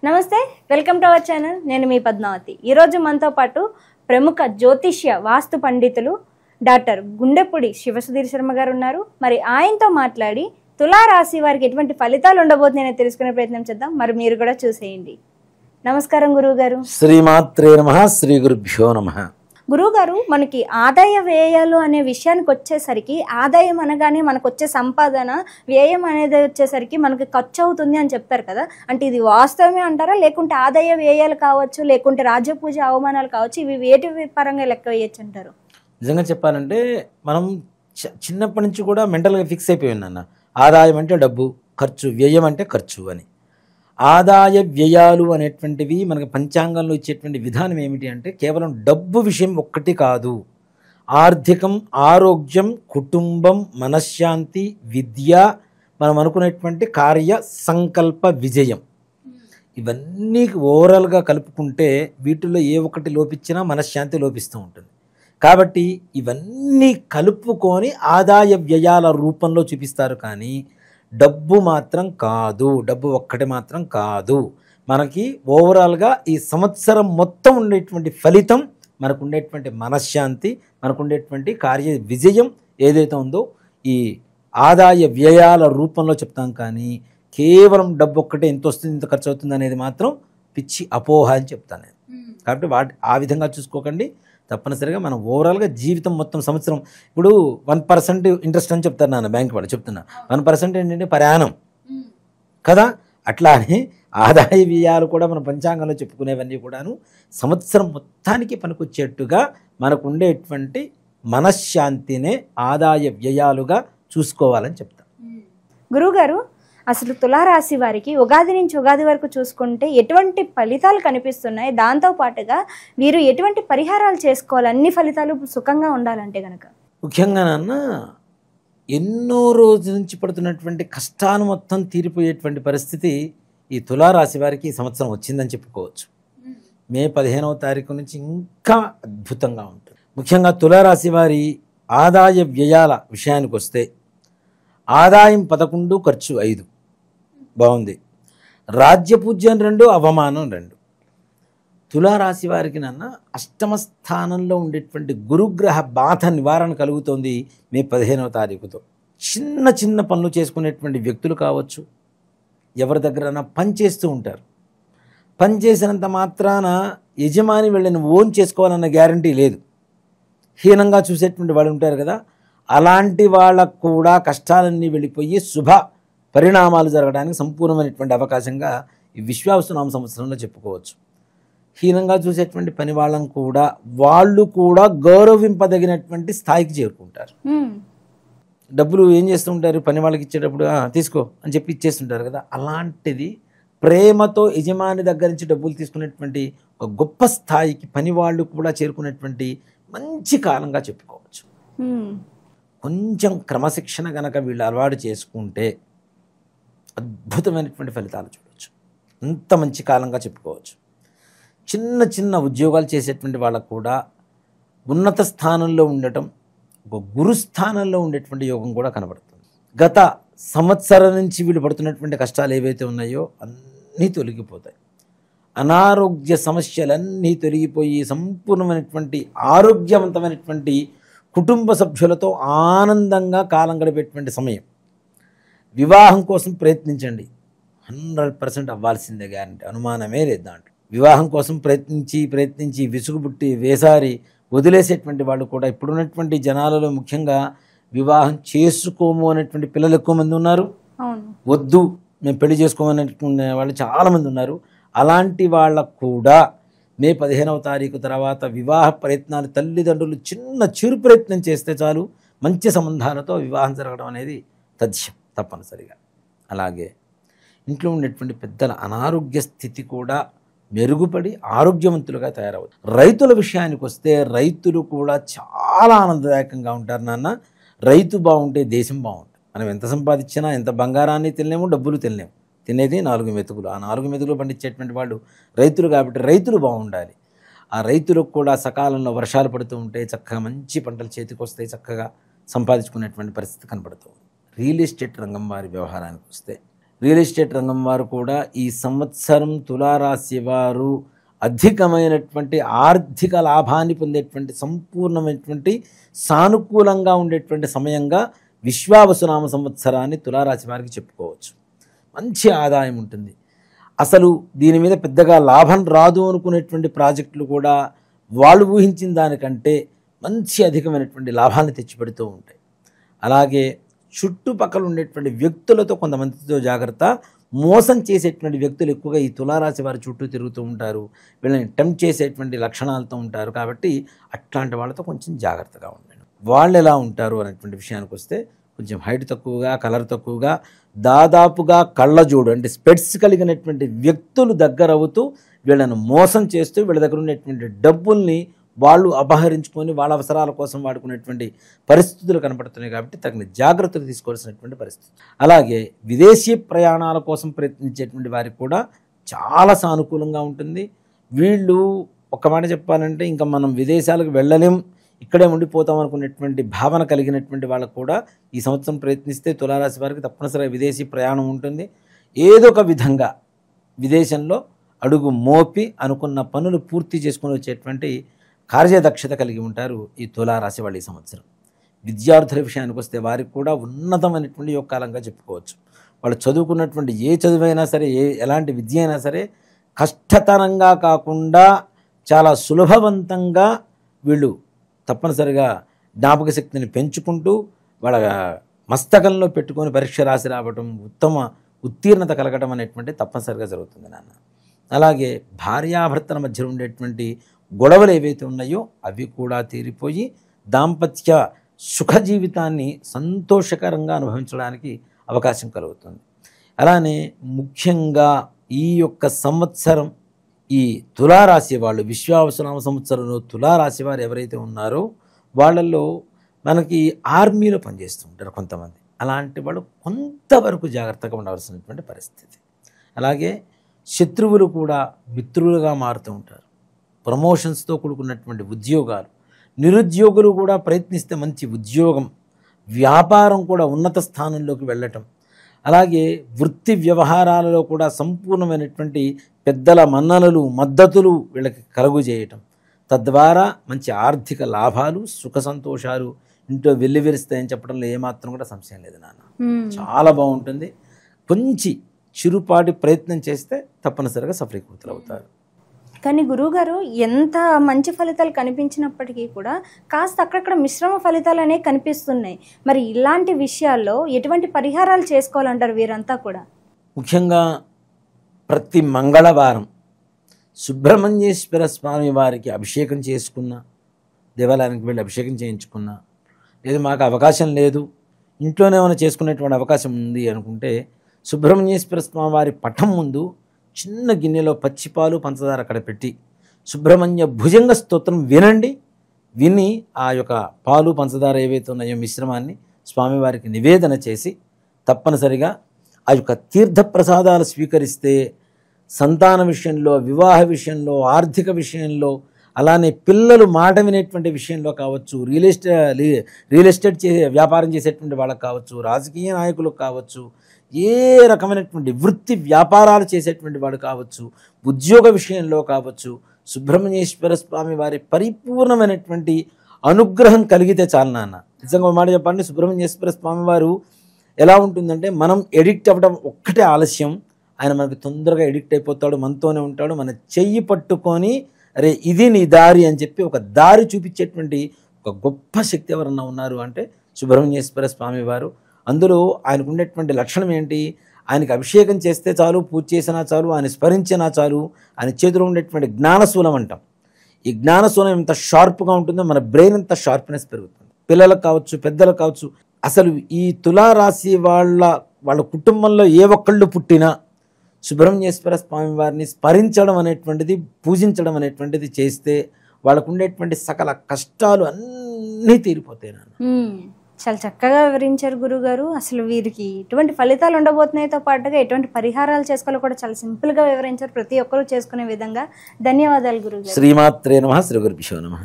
నమస్తే, welcome to our channel. నేను మీ పద్మావతి. ఈరోజు మనతో పాటు ప్రముఖ జ్యోతిష్య వాస్తు పండితులు డాక్టర్ గుండెపూడి శివసుధీర్ శర్మ గారు ఉన్నారు. మరి ఆయనతో మాట్లాడి తులారాశి వారికి ఎటువంటి ఫలితాలు ఉండబోతున్నాయో తెలుసుకునే ప్రయత్నం చేద్దాం. మరి మీరు కూడా చూసేయండి. నమస్కారం గురువు గారు. శ్రీమాత్రే నమః. శ్రీ గురుభ్యో నమః. గురువుగారు, మనకి ఆదాయ వ్యయాలు అనే విషయానికి వచ్చేసరికి ఆదాయం అనగానే మనకు వచ్చే సంపాదన, వ్యయం అనేది వచ్చేసరికి మనకి ఖర్చు అవుతుంది అని చెప్తారు కదా. అంటే ఇది వాస్తవమే అంటారా, లేకుంటే ఆదాయ వ్యయాలు కావచ్చు, లేకుంటే రాజపూజ అవమానాలు కావచ్చు, ఇవి వేటి పరంగా లెక్క వేయచ్చు అంటారు? నిజంగా చెప్పాలంటే మనం చిన్నప్పటి నుంచి కూడా మెంటల్గా ఫిక్స్ అయిపోయి ఉన్నాను. ఆదాయం అంటే డబ్బు, ఖర్చు, వ్యయం అంటే ఖర్చు అని. ఆదాయ వ్యయాలు అనేటువంటివి మనకి పంచాంగంలో ఇచ్చేటువంటి విధానం ఏమిటి అంటే కేవలం డబ్బు విషయం ఒక్కటి కాదు. ఆర్థికం, ఆరోగ్యం, కుటుంబం, మనశ్శాంతి, విద్య, మనం అనుకునేటువంటి కార్య సంకల్ప విజయం, ఇవన్నీ ఓవరాల్గా కలుపుకుంటే వీటిల్లో ఏ ఒక్కటి లోపించినా మనశ్శాంతి లోపిస్తూ ఉంటుంది. కాబట్టి ఇవన్నీ కలుపుకొని ఆదాయ వ్యయాల రూపంలో చూపిస్తారు. కానీ డబ్బు మాత్రం కాదు, డబ్బు ఒక్కటి మాత్రం కాదు. మనకి ఓవరాల్గా ఈ సంవత్సరం మొత్తం ఉండేటువంటి ఫలితం, మనకు ఉండేటువంటి మనశ్శాంతి, మనకు ఉండేటువంటి కార్య విజయం ఏదైతే ఉందో ఈ ఆదాయ వ్యయాల రూపంలో చెప్తాం. కానీ కేవలం డబ్బు ఒక్కటే ఎంత వస్తుంది, ఇంత ఖర్చు అవుతుంది అనేది మాత్రం పిచ్చి అపోహ అని చెప్తాను నేను. కాబట్టి ఆ విధంగా చూసుకోకండి. తప్పనిసరిగా మనం ఓవరాల్గా జీవితం మొత్తం సంవత్సరం, ఇప్పుడు 1% ఇంట్రెస్ట్ అని చెప్తారు నాన్న, బ్యాంక్ వాళ్ళు చెప్తున్నా. 1% ఏంటంటే ప్రయాణం కదా. అట్లానే ఆదాయ వ్యయాలు కూడా మన పంచాంగంలో చెప్పుకునేవన్నీ కూడాను సంవత్సరం మొత్తానికి పనికొచ్చేట్టుగా మనకు ఉండేటువంటి మనశ్శాంతినే ఆదాయ వ్యయాలుగా చూసుకోవాలని చెప్తాం. గురువుగారు, అసలు తులారాశి వారికి ఉగాది నుంచి ఉగాది వరకు చూసుకుంటే ఎటువంటి ఫలితాలు కనిపిస్తున్నాయి, దాంతోపాటుగా వీరు ఎటువంటి పరిహారాలు చేసుకోవాలి అన్ని ఫలితాలు సుఖంగా ఉండాలంటే కనుక? ముఖ్యంగా నాన్న, ఎన్నో రోజుల నుంచి పడుతున్నటువంటి కష్టాలు మొత్తం తీరిపోయేటువంటి పరిస్థితి ఈ తులారాశి వారికి ఈ సంవత్సరం వచ్చిందని చెప్పుకోవచ్చు. మే 15వ తారీఖు నుంచి ఇంకా అద్భుతంగా ఉంటుంది. ముఖ్యంగా తులారాశి వారి ఆదాయ వ్యయాల విషయానికి వస్తే ఆదాయం 11, ఖర్చు 5, బాగుంది. రాజ్యపూజ్యం 2, అవమానం 2. తులారాశి వారికి నాన్న అష్టమ స్థానంలో ఉండేటువంటి గురుగ్రహ బాధ నివారణ కలుగుతోంది మే 15వ తారీఖుతో. చిన్న చిన్న పనులు చేసుకునేటువంటి వ్యక్తులు కావచ్చు, ఎవరి దగ్గరైనా పని చేస్తూ ఉంటారు. పని చేసినంత మాత్రాన యజమాని వీళ్ళని ఓన్ చేసుకోవాలన్న గ్యారంటీ లేదు. హీనంగా చూసేటువంటి వాళ్ళు ఉంటారు కదా, అలాంటి వాళ్ళకు కూడా కష్టాలన్నీ వెళ్ళిపోయి శుభ పరిణామాలు జరగడానికి సంపూర్ణమైనటువంటి అవకాశంగా ఈ విశ్వావసునామ సంవత్సరంలో చెప్పుకోవచ్చు. హీనంగా చూసేటువంటి పని వాళ్ళని కూడా వాళ్ళు కూడా గౌరవింపదగినటువంటి స్థాయికి చేరుకుంటారు. డబ్బులు ఏం చేస్తుంటారు, పని వాళ్ళకి ఇచ్చేటప్పుడు తీసుకో అని చెప్పి ఇచ్చేస్తుంటారు కదా. అలాంటిది ప్రేమతో యజమాని దగ్గర నుంచి డబ్బులు తీసుకునేటువంటి ఒక గొప్ప స్థాయికి పని వాళ్ళు కూడా చేరుకునేటువంటి మంచి కాలంగా చెప్పుకోవచ్చు. కొంచెం క్రమశిక్షణ గనక వీళ్ళు అలవాటు చేసుకుంటే అద్భుతమైనటువంటి ఫలితాలు చూడవచ్చు. అంత మంచి కాలంగా చెప్పుకోవచ్చు. చిన్న చిన్న ఉద్యోగాలు చేసేటువంటి వాళ్ళకు కూడా ఉన్నత స్థానంలో ఉండటం, ఒక గురుస్థానంలో ఉండేటువంటి యోగం కూడా కనబడుతుంది. గత సంవత్సరం నుంచి వీళ్ళు పడుతున్నటువంటి కష్టాలు ఏవైతే ఉన్నాయో అన్నీ తొలగిపోతాయి. అనారోగ్య సమస్యలన్నీ తొలగిపోయి సంపూర్ణమైనటువంటి ఆరోగ్యవంతమైనటువంటి కుటుంబ సభ్యులతో ఆనందంగా కాలం గడిపేటువంటి సమయం. వివాహం కోసం ప్రయత్నించండి, 100% అవ్వాల్సిందే, గ్యారంటీ, అనుమానమే లేదు దాంట్లో. వివాహం కోసం ప్రయత్నించి విసుగుబుట్టి వేసారి వదిలేసేటువంటి వాళ్ళు కూడా ఇప్పుడున్నటువంటి జనాలలో ముఖ్యంగా వివాహం చేసుకోము అనేటువంటి పిల్లలు ఎక్కువ మంది ఉన్నారు. వద్దు మేము పెళ్లి చేసుకోమనేటువంటి వాళ్ళు చాలామంది ఉన్నారు. అలాంటి వాళ్ళకు కూడా మే 15వ తారీఖు తర్వాత వివాహ ప్రయత్నాలు, తల్లిదండ్రులు చిన్న చిరు ప్రయత్నం చేస్తే చాలు మంచి సంబంధాలతో వివాహం జరగడం అనేది తథ్యం తప్పనిసరిగా. అలాగే ఇంట్లో ఉండేటువంటి పెద్దల అనారోగ్య స్థితి కూడా మెరుగుపడి ఆరోగ్యవంతులుగా తయారవుతారు. రైతుల విషయానికి వస్తే రైతులు కూడా చాలా ఆనందదాయకంగా ఉంటారు నాన్న. రైతు బాగుంటే దేశం బాగుంటుంది. మనం ఎంత సంపాదించినా, ఎంత బంగారాన్ని తినలేము, డబ్బులు తినలేము. తినేది 4 మెతుకులు. ఆ 4 మెతుకులు పండించేటువంటి వాళ్ళు రైతులు. కాబట్టి రైతులు బాగుండాలి. ఆ రైతులకు కూడా సకాలంలో వర్షాలు పడుతూ ఉంటే చక్కగా మంచి పంటలు చేతికి వస్తాయి, చక్కగా సంపాదించుకునేటువంటి పరిస్థితి కనబడుతుంది. రియల్ ఎస్టేట్ రంగం వారి వ్యవహారానికి వస్తే రియల్ ఎస్టేట్ రంగం వారు కూడా ఈ సంవత్సరం తులారాశి వారు అధికమైనటువంటి ఆర్థిక లాభాన్ని పొందేటువంటి సంపూర్ణమైనటువంటి సానుకూలంగా ఉండేటువంటి సమయంగా విశ్వావసునామ సంవత్సరాన్ని తులారాశి వారికి చెప్పుకోవచ్చు. మంచి ఆదాయం ఉంటుంది. అసలు దీని మీద పెద్దగా లాభం రాదు అనుకునేటువంటి ప్రాజెక్టులు కూడా వాళ్ళు ఊహించిన దానికంటే మంచి అధికమైనటువంటి లాభాన్ని తెచ్చిపెడుతూ ఉంటాయి. అలాగే చుట్టుపక్కల ఉండేటువంటి వ్యక్తులతో కొంతమందితో జాగ్రత్త. మోసం చేసేటువంటి వ్యక్తులు ఎక్కువగా ఈ తులారాశి వారి చుట్టూ తిరుగుతూ ఉంటారు. వీళ్ళని టెంప్ట్ చేసేటువంటి లక్షణాలతో ఉంటారు. కాబట్టి అట్లాంటి వాళ్ళతో కొంచెం జాగ్రత్తగా ఉండండి. వాళ్ళు ఎలా ఉంటారు అనేటువంటి విషయానికి వస్తే కొంచెం హైట్ తక్కువగా, కలర్ తక్కువగా, దాదాపుగా కళ్ళజోడు అంటే స్పెట్స్ కలిగినటువంటి వ్యక్తులు దగ్గర అవుతూ వీళ్ళను మోసం చేస్తూ వీళ్ళ దగ్గర ఉన్నటువంటి డబ్బుల్ని వాళ్ళు అపహరించుకొని వాళ్ళ అవసరాల కోసం వాడుకునేటువంటి పరిస్థితులు కనపడుతున్నాయి. కాబట్టి తగిన జాగ్రత్తలు తీసుకోవాల్సినటువంటి పరిస్థితి. అలాగే విదేశీ ప్రయాణాల కోసం ప్రయత్నించేటువంటి వారికి కూడా చాలా సానుకూలంగా ఉంటుంది. వీళ్ళు ఒక మాట చెప్పాలంటే ఇంకా మనం విదేశాలకు వెళ్ళలేం, ఇక్కడే ఉండిపోతాం అనుకునేటువంటి భావన కలిగినటువంటి వాళ్ళకు కూడా ఈ సంవత్సరం ప్రయత్నిస్తే తులారాశి వారికి తప్పనిసరిగా విదేశీ ప్రయాణం ఉంటుంది. ఏదో ఒక విధంగా విదేశంలో అడుగు మోపి అనుకున్న పనులు పూర్తి చేసుకొని వచ్చేటువంటి కార్యదక్షత కలిగి ఉంటారు ఈ తులారాశి వాళ్ళు ఈ సంవత్సరం. విద్యార్థుల విషయానికి వస్తే వారికి కూడా ఉన్నతమైనటువంటి యొక్క కాలంగా చెప్పుకోవచ్చు. వాళ్ళు చదువుకున్నటువంటి ఏ చదువైనా సరే, ఎలాంటి విద్య అయినా సరే కష్టతరంగా కాకుండా చాలా సులభవంతంగా వీళ్ళు తప్పనిసరిగా జ్ఞాపక శక్తిని పెంచుకుంటూ వాళ్ళ మస్తకంలో పెట్టుకొని పరీక్ష రాసి రావడం, ఉత్తమ ఉత్తీర్ణత కలగడం అనేటువంటి తప్పనిసరిగా జరుగుతుంది నాన్న. అలాగే భార్యాభర్తల మధ్య ఉండేటువంటి గొడవలు ఏవైతే ఉన్నాయో అవి కూడా తీరిపోయి దాంపత్య సుఖ జీవితాన్ని సంతోషకరంగా అనుభవించడానికి అవకాశం కలుగుతుంది. అలానే ముఖ్యంగా ఈ యొక్క సంవత్సరం ఈ తులారాశి వాళ్ళు విశ్వావసునామ సంవత్సరంలో తులారాశి వారు ఎవరైతే ఉన్నారో వాళ్ళల్లో మనకి ఆర్మీలో పనిచేస్తూ ఉంటారు కొంతమంది. అలాంటి వాళ్ళు కొంతవరకు జాగ్రత్తగా ఉండవలసినటువంటి పరిస్థితి. అలాగే శత్రువులు కూడా మిత్రులుగా మారుతూ ఉంటారు. ప్రమోషన్స్తో కూడుకున్నటువంటి ఉద్యోగాలు, నిరుద్యోగులు కూడా ప్రయత్నిస్తే మంచి ఉద్యోగం, వ్యాపారం కూడా ఉన్నత స్థానంలోకి వెళ్ళటం, అలాగే వృత్తి వ్యవహారాలలో కూడా సంపూర్ణమైనటువంటి పెద్దల మన్ననలు, మద్దతులు వీళ్ళకి కలుగు చేయటం, తద్వారా మంచి ఆర్థిక లాభాలు, సుఖ సంతోషాలు ఇంట్లో వెల్లివిరుస్తాయని చెప్పడంలో ఏమాత్రం కూడా సంశయం లేదు నాన్న. చాలా బాగుంటుంది. కొంచెం చిరుపాటి ప్రయత్నం చేస్తే తప్పనిసరిగా సఫలీకృతులు అవుతారు. కానీ గురువుగారు ఎంత మంచి ఫలితాలు కనిపించినప్పటికీ కూడా కాస్త అక్కడక్కడ మిశ్రమ ఫలితాలు అనేవి కనిపిస్తున్నాయి. మరి ఇలాంటి విషయాల్లో ఎటువంటి పరిహారాలు చేసుకోవాలంటారు వీరంతా కూడా? ముఖ్యంగా ప్రతి మంగళవారం సుబ్రహ్మణ్యేశ్వర స్వామి వారికి అభిషేకం చేసుకున్న, దేవాలయానికి వెళ్ళి అభిషేకం చేయించుకున్నా, లేదు మాకు అవకాశం లేదు ఇంట్లోనే ఏమైనా చేసుకునేటువంటి అవకాశం ఉంది అనుకుంటే సుబ్రహ్మణ్యేశ్వర స్వామి వారి పటం ముందు చిన్న గిన్నెలో పచ్చిపాలు, పంచదార అక్కడ పెట్టి సుబ్రహ్మణ్య భుజంగ స్తోత్రం వినండి. విని ఆ యొక్క పాలు, పంచదార ఏవైతే ఉన్నాయో మిశ్రమాన్ని స్వామివారికి నివేదన చేసి తప్పనిసరిగా ఆ యొక్క తీర్థప్రసాదాలు స్వీకరిస్తే సంతాన విషయంలో, వివాహ విషయంలో, ఆర్థిక విషయంలో, అలానే పిల్లలు మాట వినేటువంటి విషయంలో కావచ్చు, రియల్ ఎస్టేట్ వ్యాపారం చేసేటువంటి వాళ్ళకి కావచ్చు, రాజకీయ నాయకులకు కావచ్చు, ఏ రకమైనటువంటి వృత్తి వ్యాపారాలు చేసేటువంటి వాడు కావచ్చు, ఉద్యోగ విషయంలో కావచ్చు, సుబ్రహ్మణ్యేశ్వర స్వామి వారి పరిపూర్ణమైనటువంటి అనుగ్రహం కలిగితే చాలు నాన్న. నిజంగా మాట చెప్పండి, సుబ్రహ్మణ్యేశ్వర స్వామి వారు ఎలా ఉంటుందంటే మనం ఎడిక్ట్ అవ్వడం ఒక్కటే ఆలస్యం, ఆయన మనకి తొందరగా ఎడిక్ట్ అయిపోతాడు, మనతోనే ఉంటాడు. మన చెయ్యి పట్టుకొని అరే ఇది నీ దారి అని చెప్పి ఒక దారి చూపించేటువంటి ఒక గొప్ప శక్తి ఎవరన్నా ఉన్నారు అంటే సుబ్రహ్మణ్యేశ్వర స్వామి వారు. అందులో ఆయనకు ఉండేటువంటి లక్షణం ఏంటి? ఆయనకి అభిషేకం చేస్తే చాలు, పూజ చేసినా చాలు, ఆయన స్మరించినా చాలు, ఆయన చేతిలో ఉండేటువంటి జ్ఞానశూలం అంటాం. ఈ జ్ఞానశూలం ఎంత షార్ప్గా ఉంటుందో మన బ్రెయిన్ అంత షార్ప్నెస్ పెరుగుతుంది. పిల్లలకు కావచ్చు, పెద్దలకు కావచ్చు. అసలు ఈ తులారాశి వాళ్ళ కుటుంబంలో ఏ ఒక్కళ్ళు పుట్టినా సుబ్రహ్మణ్యేశ్వర స్వామి వారిని స్మరించడం అనేటువంటిది, పూజించడం అనేటువంటిది చేస్తే వాళ్ళకు ఉండేటువంటి సకల కష్టాలు అన్నీ తీరిపోతాయి నాన్న. చాలా చక్కగా వివరించారు గురుగారు. అసలు వీరికి ఎటువంటి ఫలితాలు ఉండబోతున్నాయితో పాటుగా ఎటువంటి పరిహారాలు చేసుకోవాలో కూడా చాలా సింపుల్గా వివరించారు, ప్రతి ఒక్కరూ చేసుకునే విధంగా. ధన్యవాదాలు గురుగారు. శ్రీమాత్రే నమః. శ్రీ గురుభ్యో నమః.